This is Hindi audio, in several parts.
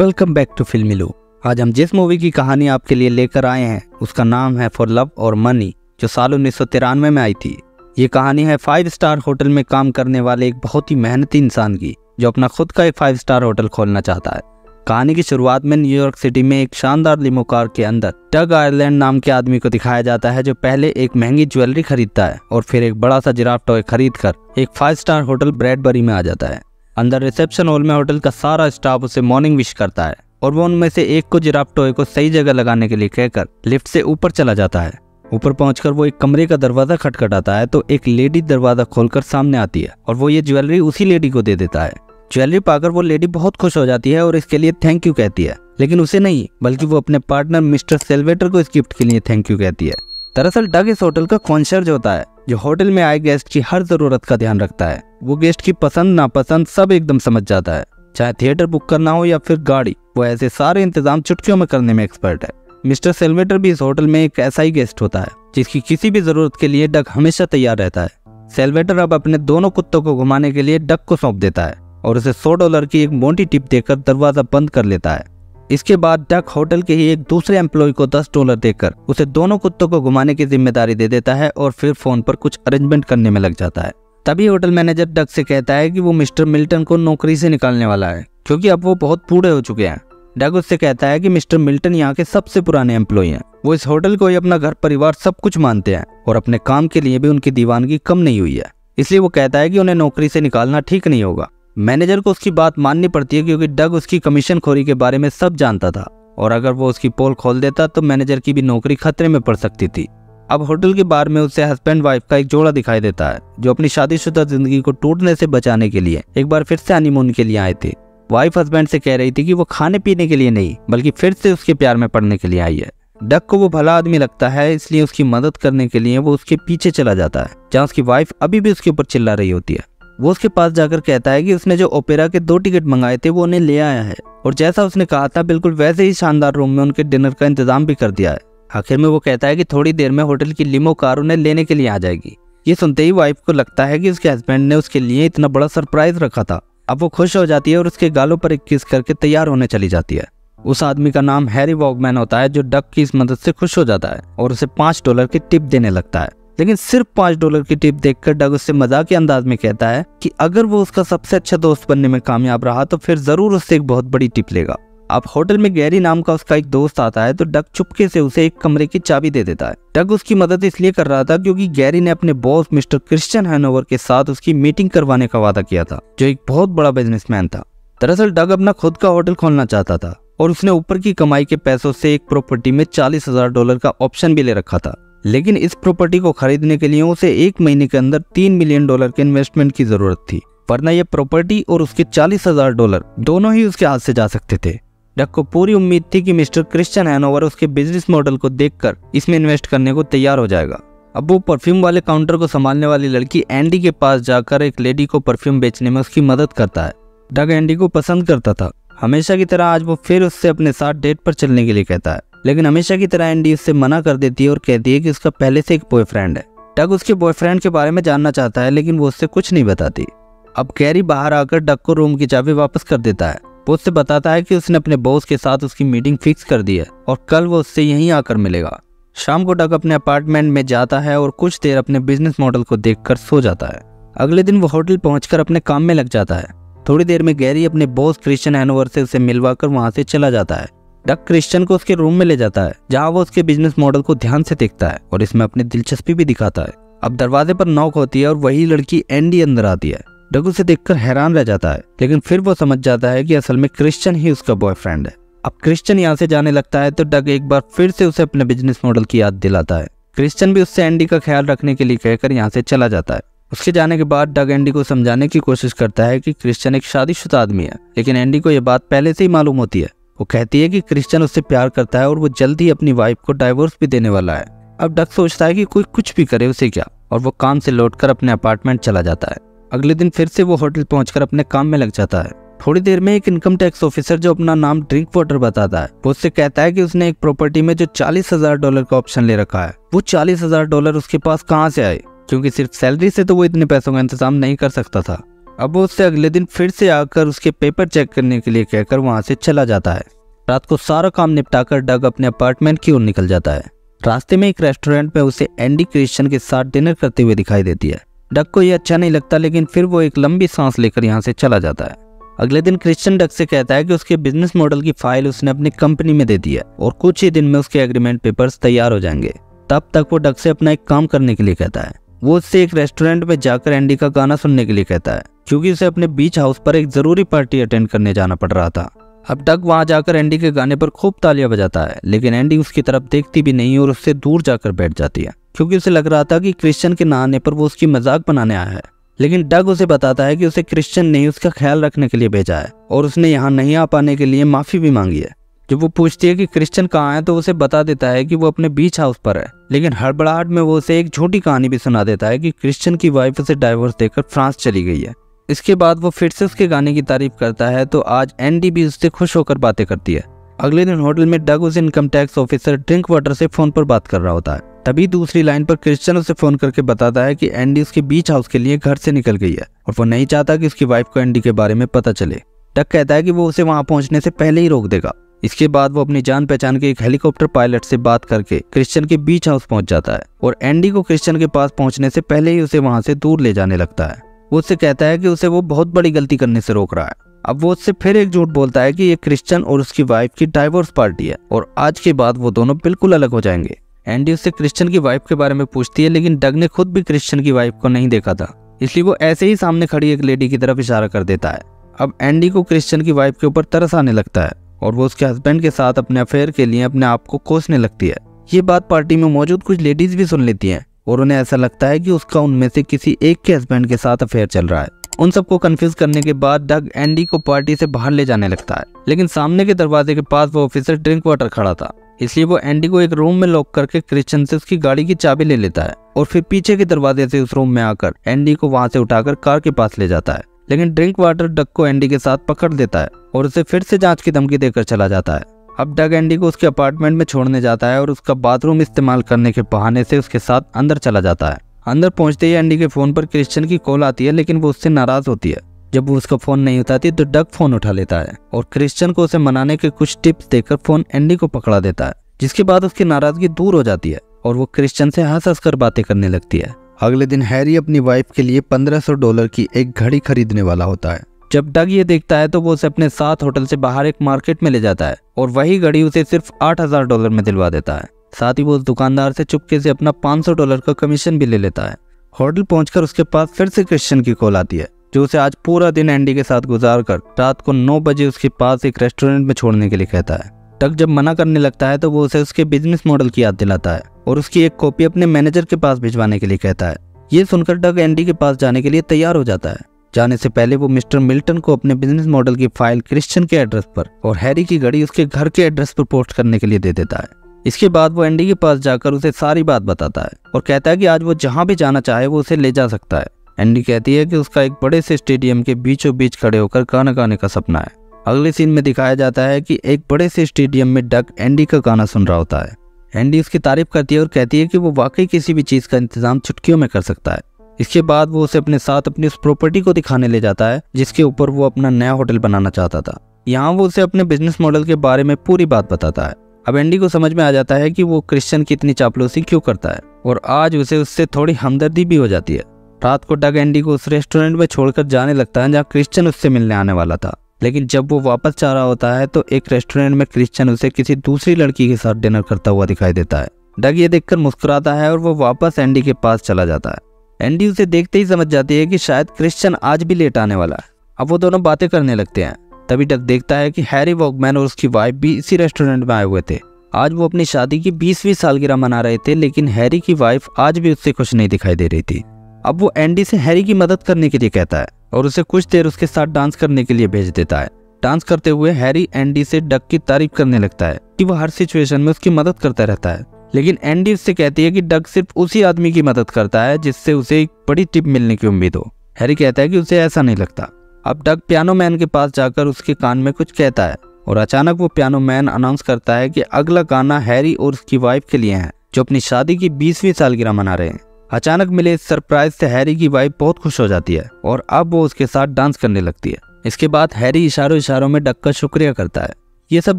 वेलकम बैक टू फिल्मी लूप। आज हम जिस मूवी की कहानी आपके लिए लेकर आए हैं उसका नाम है फॉर लव और मनी, जो साल 1993 में आई थी। ये कहानी है 5 स्टार होटल में काम करने वाले एक बहुत ही मेहनती इंसान की, जो अपना खुद का एक 5 स्टार होटल खोलना चाहता है। कहानी की शुरुआत में न्यूयॉर्क सिटी में एक शानदार लिमो कार के अंदर डग आयरलैंड नाम के आदमी को दिखाया जाता है, जो पहले एक महंगी ज्वेलरी खरीदता है और फिर एक बड़ा सा जिराफ टॉय खरीद कर एक 5 स्टार होटल ब्रैडबरी में आ जाता है। अंदर रिसेप्शन हॉल में होटल का सारा स्टाफ उसे मॉर्निंग विश करता है और वो उनमें से एक को जिराफ टॉय को सही जगह लगाने के लिए कहकर लिफ्ट से ऊपर चला जाता है। ऊपर पहुंचकर वो एक कमरे का दरवाजा खटखटाता है तो एक लेडी दरवाजा खोलकर सामने आती है और वो ये ज्वेलरी उसी लेडी को दे देता है। ज्वेलरी पाकर वो लेडी बहुत खुश हो जाती है और इसके लिए थैंक यू कहती है, लेकिन उसे नहीं बल्कि वो अपने पार्टनर मिस्टर सेल्वेटर को इस गिफ्ट के लिए थैंक यू कहती है। दरअसल डग इस होटल का कॉन्शर्ज होता है, जो होटल में आए गेस्ट की हर जरूरत का ध्यान रखता है। वो गेस्ट की पसंद नापसंद सब एकदम समझ जाता है, चाहे थिएटर बुक करना हो या फिर गाड़ी, वो ऐसे सारे इंतजाम चुटकियों में करने में एक्सपर्ट है। मिस्टर सेल्वेटर भी इस होटल में एक ऐसा ही गेस्ट होता है जिसकी किसी भी जरूरत के लिए डग हमेशा तैयार रहता है। सेल्वेटर अब अपने दोनों कुत्तों को घुमाने के लिए डग को सौंप देता है और उसे $100 की एक मोटी टिप देकर दरवाजा बंद कर लेता है। इसके बाद डग होटल के ही एक दूसरे एम्प्लॉय को $10 देकर उसे दोनों कुत्तों को घुमाने की जिम्मेदारी दे देता है और फिर फोन पर कुछ अरेंजमेंट करने में लग जाता है। तभी होटल मैनेजर डग से कहता है कि वो मिस्टर मिल्टन को नौकरी से निकालने वाला है, क्योंकि अब वो बहुत बूढ़े हो चुके हैं। डग उससे कहता है कि मिस्टर मिल्टन यहाँ के सबसे पुराने एम्प्लॉय हैं, वो इस होटल को ही अपना घर परिवार सब कुछ मानते हैं और अपने काम के लिए भी उनकी दीवानगी कम नहीं हुई है, इसलिए वो कहता है कि उन्हें नौकरी से निकालना ठीक नहीं होगा। मैनेजर को उसकी बात माननी पड़ती है, क्योंकि डग उसकी कमीशन खोरी के बारे में सब जानता था और अगर वो उसकी पोल खोल देता तो मैनेजर की भी नौकरी खतरे में पड़ सकती थी। अब होटल के बार में उसे हस्बैंड वाइफ का एक जोड़ा दिखाई देता है, जो अपनी शादीशुदा जिंदगी को टूटने से बचाने के लिए एक बार फिर से हनीमून के लिए आए थे। वाइफ हस्बैंड से कह रही थी कि वो खाने पीने के लिए नहीं बल्कि फिर से उसके प्यार में पड़ने के लिए आई है। डग को वो भला आदमी लगता है, इसलिए उसकी मदद करने के लिए वो उसके पीछे चला जाता है, जहाँ उसकी वाइफ अभी भी उसके ऊपर चिल्ला रही होती है। वो उसके पास जाकर कहता है कि उसने जो ओपेरा के 2 टिकट मंगाए थे वो उन्हें ले आया है और जैसा उसने कहा था बिल्कुल वैसे ही शानदार रूम में उनके डिनर का इंतजाम भी कर दिया है। आखिर में वो कहता है कि थोड़ी देर में होटल की लिमो कार उन्हें लेने के लिए आ जाएगी। ये सुनते ही वाइफ को लगता है कि उसके हस्बैंड ने उसके लिए इतना बड़ा सरप्राइज रखा था। अब वो खुश हो जाती है और उसके गालों पर एक किस करके तैयार होने चली जाती है। उस आदमी का नाम हैरी वॉगमैन होता है, जो डग की इस मदद से खुश हो जाता है और उसे $5 की टिप देने लगता है। लेकिन सिर्फ $5 की टिप देखकर डग उससे मजाक के अंदाज में कहता है कि अगर वो उसका सबसे अच्छा दोस्त बनने में कामयाब रहा तो फिर जरूर उससे एक बहुत बड़ी टिप लेगा। अब होटल में गैरी नाम का उसका एक दोस्त आता है तो डग चुपके से उसे एक कमरे की चाबी दे देता है। डग उसकी मदद इसलिए कर रहा था क्योंकि गैरी ने अपने बॉस मिस्टर क्रिश्चियन हैनोवर के साथ उसकी मीटिंग करवाने का वादा किया था, जो एक बहुत बड़ा बिजनेसमैन था। दरअसल डग अपना खुद का होटल खोलना चाहता था और उसने ऊपर की कमाई के पैसों से एक प्रॉपर्टी में $40,000 का ऑप्शन भी ले रखा था। लेकिन इस प्रॉपर्टी को खरीदने के लिए उसे 1 महीने के अंदर $3 मिलियन के इन्वेस्टमेंट की जरूरत थी, वरना ये प्रॉपर्टी और उसके $40,000 दोनों ही उसके हाथ से जा सकते थे। डग को पूरी उम्मीद थी कि मिस्टर क्रिश्चियन हैनोवर उसके बिजनेस मॉडल को देखकर इसमें इन्वेस्ट करने को तैयार हो जाएगा। अब वो परफ्यूम वाले काउंटर को संभालने वाली लड़की एंडी के पास जाकर एक लेडी को परफ्यूम बेचने में उसकी मदद करता है। डग एंडी को पसंद करता था। हमेशा की तरह आज वो फिर उससे अपने साथ डेट पर चलने के लिए कहता है, लेकिन हमेशा की तरह एंडी उससे मना कर देती है और कहती है कि उसका पहले से एक बॉयफ्रेंड है। डग उसके बॉयफ्रेंड के बारे में जानना चाहता है, लेकिन वो उससे कुछ नहीं बताती। अब गैरी बाहर आकर डग को रूम की चाबी वापस कर देता है। वो उससे बताता है कि उसने अपने बॉस के साथ उसकी मीटिंग फिक्स कर दी है और कल वो उससे यहीं आकर मिलेगा। शाम को डग अपने अपार्टमेंट में जाता है और कुछ देर अपने बिजनेस मॉडल को देखकर सो जाता है। अगले दिन वो होटल पहुंचकर अपने काम में लग जाता है। थोड़ी देर में गैरी अपने बॉस क्रिश्चियन हैनोवर से उसे मिलवाकर वहां से चला जाता है। डग क्रिश्चियन को उसके रूम में ले जाता है, जहां वो उसके बिजनेस मॉडल को ध्यान से देखता है और इसमें अपनी दिलचस्पी भी दिखाता है। अब दरवाजे पर नॉक होती है और वही लड़की एंडी अंदर आती है। डग उसे देखकर हैरान रह जाता है, लेकिन फिर वो समझ जाता है कि असल में क्रिश्चियन ही उसका बॉयफ्रेंड है। अब क्रिश्चियन यहाँ से जाने लगता है तो डग एक बार फिर से उसे अपने बिजनेस मॉडल की याद दिलाता है। क्रिश्चियन भी उससे एंडी का ख्याल रखने के लिए कहकर यहाँ से चला जाता है। उसके जाने के बाद डग एंडी को समझाने की कोशिश करता है कि क्रिश्चियन एक शादीशुदा आदमी है, लेकिन एंडी को यह बात पहले से ही मालूम होती है। वो कहती है कि क्रिश्चियन उससे प्यार करता है और वो जल्द ही अपनी वाइफ को डाइवोर्स भी देने वाला है। अब डग सोचता है कि कोई कुछ भी करे उसे क्या, और वो काम से लौटकर अपने अपार्टमेंट चला जाता है। अगले दिन फिर से वो होटल पहुंचकर अपने काम में लग जाता है। थोड़ी देर में एक इनकम टैक्स ऑफिसर, जो अपना नाम ड्रिंक वाटर बताता है, वो उससे कहता है कि उसने एक प्रॉपर्टी में जो $40,000 का ऑप्शन ले रखा है, वो $40,000 उसके पास कहाँ से आए, क्योंकि सिर्फ सैलरी से तो वो इतने पैसों का इंतजाम नहीं कर सकता था। अब वो उससे अगले दिन फिर से आकर उसके पेपर चेक करने के लिए कहकर वहाँ से चला जाता है। रात को सारा काम निपटाकर डग अपने अपार्टमेंट की ओर निकल जाता है। रास्ते में एक रेस्टोरेंट में उसे एंडी क्रिश्चियन के साथ डिनर करते हुए दिखाई देती है। डग को ये अच्छा नहीं लगता, लेकिन फिर वो एक लंबी सांस लेकर यहाँ से चला जाता है। अगले दिन क्रिश्चियन डग से कहता है कि उसके बिजनेस मॉडल की फाइल उसने अपनी कंपनी में दे दी है और कुछ ही दिन में उसके एग्रीमेंट पेपर्स तैयार हो जाएंगे। तब तक वो डग से अपना एक काम करने के लिए कहता है। वो उससे एक रेस्टोरेंट में जाकर एंडी का गाना सुनने के लिए कहता है, क्योंकि उसे अपने बीच हाउस पर एक जरूरी पार्टी अटेंड करने जाना पड़ रहा था। अब डग वहां जाकर एंडी के गाने पर खूब तालियां बजाता है, लेकिन एंडी उसकी तरफ देखती भी नहीं और उससे दूर जाकर बैठ जाती है, क्योंकि उसे लग रहा था कि क्रिश्चियन के ना आने पर वो उसकी मजाक बनाने आया है। लेकिन डग उसे बताता है कि उसे क्रिश्चियन ने उसका ख्याल रखने के लिए भेजा है और उसने यहाँ नहीं आ पाने के लिए माफी भी मांगी है। जब वो पूछती है कि क्रिश्चियन कहाँ है तो उसे बता देता है कि वो अपने बीच हाउस पर है, लेकिन हड़बड़ाहट में वो उसे एक झूठी कहानी भी सुना देता है कि क्रिश्चियन की वाइफ उसे डाइवोर्स देकर फ्रांस चली गई है। इसके बाद वो फिर से उसके गाने की तारीफ करता है, तो आज एंडी भी उससे खुश होकर बातें करती है। अगले दिन होटल में डग उस income tax officer drink water से फोन पर बात कर रहा होता है। तभी दूसरी लाइन पर क्रिश्चियन उसे फोन करके बताता है कि एंडी उसके बीच हाउस के लिए घर से निकल गई है और वो नहीं चाहता कि उसकी वाइफ को एंडी के बारे में पता चले। डग कहता है कि वो उसे वहां पहुंचने से पहले ही रोक देगा। इसके बाद वो अपनी जान पहचान के एक हेलीकॉप्टर पायलट से बात करके क्रिश्चियन के बीच हाउस पहुंच जाता है और एंडी को क्रिश्चियन के पास पहुंचने से पहले ही उसे वहां से दूर ले जाने लगता है। वो उससे कहता है कि उसे वो बहुत बड़ी गलती करने से रोक रहा है। अब वो उससे फिर एक झूठ बोलता है कि ये क्रिश्चियन और उसकी वाइफ की डाइवोर्स पार्टी है और आज के बाद वो दोनों बिल्कुल अलग हो जाएंगे। एंडी उससे क्रिश्चियन की वाइफ के बारे में पूछती है, लेकिन डग ने खुद भी क्रिश्चियन की वाइफ को नहीं देखा था, इसलिए वो ऐसे ही सामने खड़ी एक लेडी की तरफ इशारा कर देता है। अब एंडी को क्रिश्चियन की वाइफ के ऊपर तरस आने लगता है और वो उसके हस्बैंड के साथ अपने अफेयर के लिए अपने आप को कोसने लगती है। ये बात पार्टी में मौजूद कुछ लेडीज भी सुन लेती हैं और उन्हें ऐसा लगता है कि उसका उनमें से किसी एक के हस्बैंड के साथ अफेयर चल रहा है। उन सबको कंफ्यूज करने के बाद डग एंडी को पार्टी से बाहर ले जाने लगता है, लेकिन सामने के दरवाजे के पास वो ऑफिसर ड्रिंक वाटर खड़ा था, इसलिए वो एंडी को एक रूम में लॉक करके क्रिश्चियन से उसकी गाड़ी की चाबी ले लेता है और फिर पीछे के दरवाजे से उस रूम में आकर एंडी को वहां से उठाकर कार के पास ले जाता है। लेकिन ड्रिंक वाटर डग को एंडी के साथ पकड़ देता है और उसे फिर से जांच की धमकी देकर चला जाता है। अब डग एंडी को उसके अपार्टमेंट में छोड़ने जाता है और उसका बाथरूम इस्तेमाल करने के बहाने से उसके साथ अंदर चला जाता है। अंदर पहुंचते ही एंडी के फोन पर क्रिश्चियन की कॉल आती है, लेकिन वो उससे नाराज होती है। जब वो उसका फोन नहीं उठाती तो डग फोन उठा लेता है और क्रिश्चियन को उसे मनाने के कुछ टिप्स देकर फोन एंडी को पकड़ा देता है, जिसके बाद उसकी नाराजगी दूर हो जाती है और वो क्रिश्चियन से हंस कर बातें करने लगती है। अगले दिन हैरी अपनी वाइफ के लिए $1500 की एक घड़ी खरीदने वाला होता है। जब डग ये देखता है तो वो उसे अपने साथ होटल से बाहर एक मार्केट में ले जाता है और वही घड़ी उसे सिर्फ $8000 में दिलवा देता है। साथ ही वो उस दुकानदार से चुपके से अपना $500 का कमीशन भी ले लेता है। होटल पहुंचकर उसके पास फिर से क्रिश्चियन की कॉल आती है, जो उसे आज पूरा दिन एंडी के साथ गुजार कर रात को 9 बजे उसके पास एक रेस्टोरेंट में छोड़ने के लिए कहता है। डग जब मना करने लगता है तो वो उसे उसके बिजनेस मॉडल की याद दिलाता है और उसकी एक कॉपी अपने मैनेजर के पास भिजवाने के लिए कहता है। ये सुनकर डग एंडी के पास जाने के लिए तैयार हो जाता है। जाने से पहले वो मिस्टर मिल्टन को अपने बिजनेस मॉडल की फाइल क्रिश्चियन के एड्रेस पर और हैरी की घड़ी उसके घर के एड्रेस पर पोस्ट करने के लिए दे देता है। इसके बाद वो एंडी के पास जाकर उसे सारी बात बताता है और कहता है कि आज वो जहां भी जाना चाहे वो उसे ले जा सकता है। एंडी कहती है कि उसका एक बड़े से स्टेडियम के बीचों बीच खड़े होकर गाना गाने का सपना है। अगले सीन में दिखाया जाता है कि एक बड़े से स्टेडियम में डग एंडी का गाना सुन रहा होता है। एंडी उसकी तारीफ करती है और कहती है कि वो वाकई किसी भी चीज का इंतजाम चुटकियों में कर सकता है। इसके बाद वो उसे अपने साथ अपनी उस प्रॉपर्टी को दिखाने ले जाता है जिसके ऊपर वो अपना नया होटल बनाना चाहता था। यहाँ वो उसे अपने बिजनेस मॉडल के बारे में पूरी बात बताता है। अब एंडी को समझ में आ जाता है कि वो क्रिश्चियन की इतनी चापलूसी क्यों करता है और आज उसे उससे थोड़ी हमदर्दी भी हो जाती है। रात को डग एंडी को उस रेस्टोरेंट में छोड़कर जाने लगता है जहाँ क्रिश्चियन उससे मिलने आने वाला था, लेकिन जब वो वापस जा रहा होता है तो एक रेस्टोरेंट में क्रिश्चियन उसे किसी दूसरी लड़की के साथ डिनर करता हुआ दिखाई देता है। डग ये देखकर मुस्कुराता है और वो वापस एंडी के पास चला जाता है। एंडी उसे देखते ही समझ जाती है कि शायद क्रिश्चियन आज भी लेट आने वाला है। अब वो दोनों बातें करने लगते हैं। तभी डग देखता है कि हैरी वॉकमैन और उसकी वाइफ भी इसी रेस्टोरेंट में आए हुए थे। आज वो अपनी शादी की 20वीं सालगिरह मना रहे थे, लेकिन हैरी की वाइफ आज भी उससे खुश नहीं दिखाई दे रही थी। अब वो एंडी से हैरी की मदद करने के लिए कहता है और उसे कुछ देर उसके साथ डांस करने के लिए भेज देता है। डांस करते हुए हैरी एंडी से डग की तारीफ करने लगता है कि वो हर सिचुएशन में उसकी मदद करता रहता है, लेकिन एंडी उससे कहती है कि डग सिर्फ उसी आदमी की मदद करता है जिससे उसे एक बड़ी टिप मिलने की उम्मीद हो। हैरी कहता है कि उसे ऐसा नहीं लगता। अब डग पियानो मैन के पास जाकर उसके कान में कुछ कहता है और अचानक वो पियानो मैन अनाउंस करता है कि अगला गाना हैरी और उसकी वाइफ के लिए है जो अपनी शादी की 20वीं सालगिरह मना रहे हैं। अचानक मिले इस सरप्राइज से हैरी की वाइफ बहुत खुश हो जाती है और अब वो उसके साथ डांस करने लगती है। इसके बाद हैरी इशारों इशारों में डग का शुक्रिया करता है। ये सब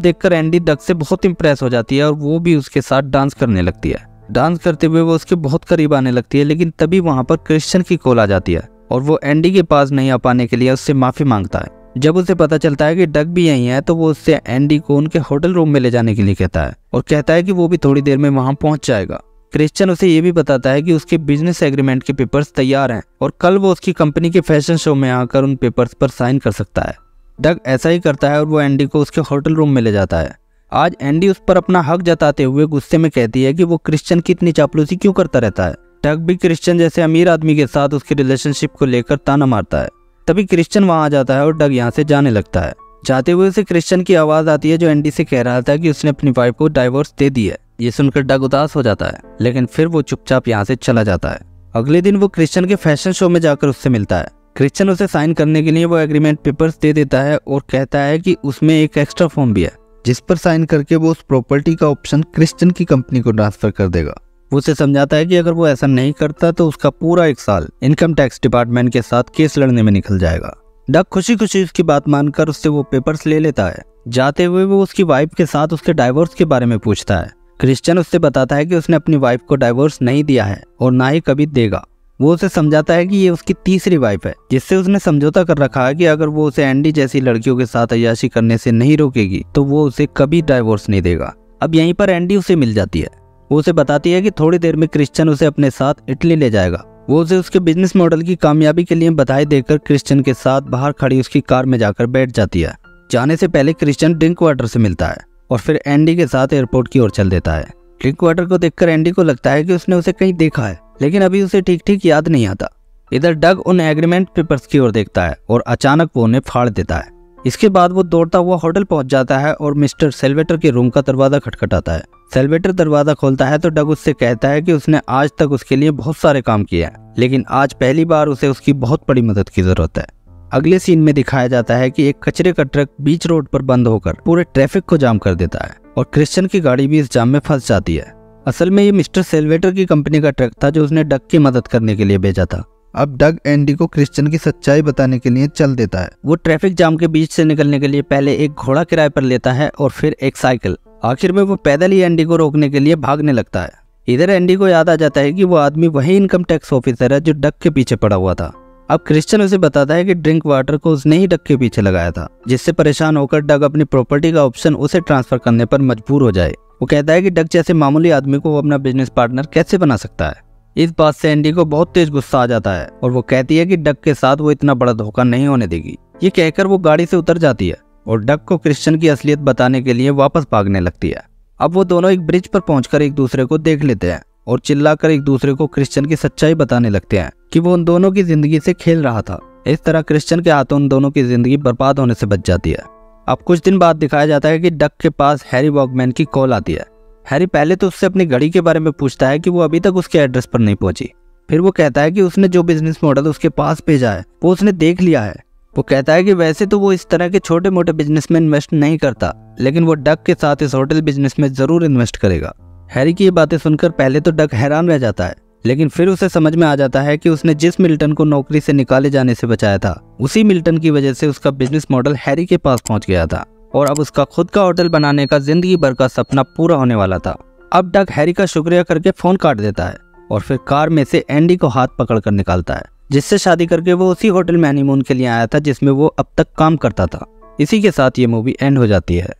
देखकर एंडी डग से बहुत इम्प्रेस हो जाती है और वो भी उसके साथ डांस करने लगती है। डांस करते हुए वो उसके बहुत करीब आने लगती है, लेकिन तभी वहाँ पर क्रिश्चियन की कॉल आ जाती है और वो एंडी के पास नहीं आ पाने के लिए उससे माफी मांगता है। जब उसे पता चलता है कि डग भी यहीं है तो वो उससे एंडी को उनके होटल रूम में ले जाने के लिए कहता है और कहता है कि वो भी थोड़ी देर में वहाँ पहुँच जाएगा। क्रिश्चियन उसे ये भी बताता है कि उसके बिजनेस एग्रीमेंट के पेपर्स तैयार हैं और कल वो उसकी कंपनी के फैशन शो में आकर उन पेपर्स पर साइन कर सकता है। डग ऐसा ही करता है और वो एंडी को उसके होटल रूम में ले जाता है। आज एंडी उस पर अपना हक जताते हुए गुस्से में कहती है कि वो क्रिश्चियन की इतनी चापलूसी क्यों करता रहता है। डग भी क्रिश्चियन जैसे अमीर आदमी के साथ उसकी रिलेशनशिप को लेकर ताना मारता है। तभी क्रिश्चियन वहां आ जाता है और डग यहाँ से जाने लगता है। जाते हुए उसे क्रिश्चियन की आवाज आती है जो एंडी से कह रहा था कि उसने अपनी वाइफ को डाइवोर्स दे दी है। ये सुनकर डग उदास हो जाता है, लेकिन फिर वो चुपचाप यहाँ से चला जाता है। अगले दिन वो क्रिश्चियन के फैशन शो में जाकर उससे मिलता है। क्रिश्चियन उसे साइन करने के लिए वो एग्रीमेंट पेपर्स दे देता है और कहता है कि उसमें एक एक्स्ट्रा फॉर्म भी है जिस पर साइन करके वो उस प्रॉपर्टी का ऑप्शन क्रिश्चियन की कंपनी को ट्रांसफर कर देगा। वो उसे समझाता है कि अगर वो ऐसा नहीं करता तो उसका पूरा 1 साल इनकम टैक्स डिपार्टमेंट के साथ केस लड़ने में निकल जाएगा। डग खुशी खुशी उसकी बात मानकर उससे वो पेपर्स ले लेता है। जाते हुए वो उसकी वाइफ के साथ उसके डाइवोर्स के बारे में पूछता है। क्रिश्चियन उससे बताता है कि उसने अपनी वाइफ को डाइवोर्स नहीं दिया है और ना ही कभी देगा। वो उसे समझाता है कि ये उसकी तीसरी वाइफ है जिससे उसने समझौता कर रखा है कि अगर वो उसे एंडी जैसी लड़कियों के साथ अय्याशी करने से नहीं रोकेगी तो वो उसे कभी डाइवोर्स नहीं देगा। अब यहीं पर एंडी उसे मिल जाती है। वो उसे बताती है कि थोड़ी देर में क्रिश्चियन उसे अपने साथ इटली ले जाएगा। वो उसे उसके बिजनेस मॉडल की कामयाबी के लिए बधाई देकर क्रिश्चियन के साथ बाहर खड़ी उसकी कार में जाकर बैठ जाती है। जाने से पहले क्रिश्चियन ड्रिंक वाटर से मिलता है और फिर एंडी के साथ एयरपोर्ट की ओर चल देता है। ड्रिंक वाटर को देखकर एंडी को लगता है कि उसने उसे कहीं देखा है, लेकिन अभी उसे ठीक ठीक याद नहीं आता। इधर डग उन एग्रीमेंट पेपर्स की ओर देखता है और अचानक वो उन्हें फाड़ देता है। इसके बाद वो दौड़ता हुआ होटल पहुंच जाता है और मिस्टर सेल्वेटर के रूम का दरवाजा खटखटाता है। सेल्वेटर दरवाजा खोलता है तो डग उससे कहता है कि उसने आज तक उसके लिए बहुत सारे काम किए हैं, लेकिन आज पहली बार उसे उसकी बहुत बड़ी मदद की जरूरत है। अगले सीन में दिखाया जाता है कि एक कचरे का ट्रक बीच रोड पर बंद होकर पूरे ट्रैफिक को जाम कर देता है और क्रिश्चियन की गाड़ी भी इस जाम में फंस जाती है। असल में ये मिस्टर सेल्वेटर की कंपनी का ट्रक था जो उसने डग की मदद करने के लिए भेजा था। अब डग एंडी को क्रिश्चियन की सच्चाई बताने के लिए चल देता है। वो ट्रैफिक जाम के बीच से निकलने के लिए पहले एक घोड़ा किराए पर लेता है और फिर एक साइकिल। आखिर में वो पैदल ही एंडी को रोकने के लिए भागने लगता है। इधर एंडी को याद आ जाता है कि वो आदमी वही इनकम टैक्स ऑफिसर है जो डग के पीछे पड़ा हुआ था। अब क्रिश्चियन उसे बताता है कि ड्रिंक वाटर को उसने ही डग के पीछे लगाया था, जिससे परेशान होकर डग अपनी प्रॉपर्टी का ऑप्शन उसे ट्रांसफर करने पर मजबूर हो जाए। वो कहता है कि डग जैसे मामूली आदमी को वो अपना बिजनेस पार्टनर कैसे बना सकता है। इस बात से एंडी को बहुत तेज गुस्सा आ जाता है और वो कहती है कि डग के साथ वो इतना बड़ा धोखा नहीं होने देगी। ये कहकर वो गाड़ी से उतर जाती है और डग को क्रिश्चियन की असलियत बताने के लिए वापस भागने लगती है। अब वो दोनों एक ब्रिज पर पहुंचकर एक दूसरे को देख लेते हैं और चिल्लाकर एक दूसरे को क्रिश्चियन की सच्चाई बताने लगते हैं कि वो उन दोनों की जिंदगी से खेल रहा था। इस तरह क्रिश्चियन के हाथों उन दोनों की जिंदगी बर्बाद होने से बच जाती है। अब कुछ दिन बाद दिखाया जाता है कि डग के पास हैरी वॉकमैन की कॉल आती है। हैरी पहले तो उससे अपनी घड़ी के बारे में पूछता है कि वो अभी तक उसके एड्रेस पर नहीं पहुंची। फिर वो कहता है कि उसने जो बिजनेस मॉडल उसके पास भेजा है वो उसने देख लिया है। वो कहता है कि वैसे तो वो इस तरह के छोटे मोटे बिजनेस में इन्वेस्ट नहीं करता, लेकिन वो डग के साथ इस होटल बिजनेस में जरूर इन्वेस्ट करेगा। हैरी की ये बातें सुनकर पहले तो डग हैरान रह जाता है, लेकिन फिर उसे समझ में आ जाता है कि उसने जिस मिल्टन को नौकरी से निकाले जाने से बचाया था उसी मिल्टन की वजह से उसका बिजनेस मॉडल हैरी के पास पहुंच गया था और अब उसका खुद का होटल बनाने का जिंदगी भर का सपना पूरा होने वाला था। अब डग हैरी का शुक्रिया करके फोन काट देता है और फिर कार में से एंडी को हाथ पकड़कर निकालता है, जिससे शादी करके वो उसी होटल में हनीमून के लिए आया था जिसमें वो अब तक काम करता था। इसी के साथ ये मूवी एंड हो जाती है।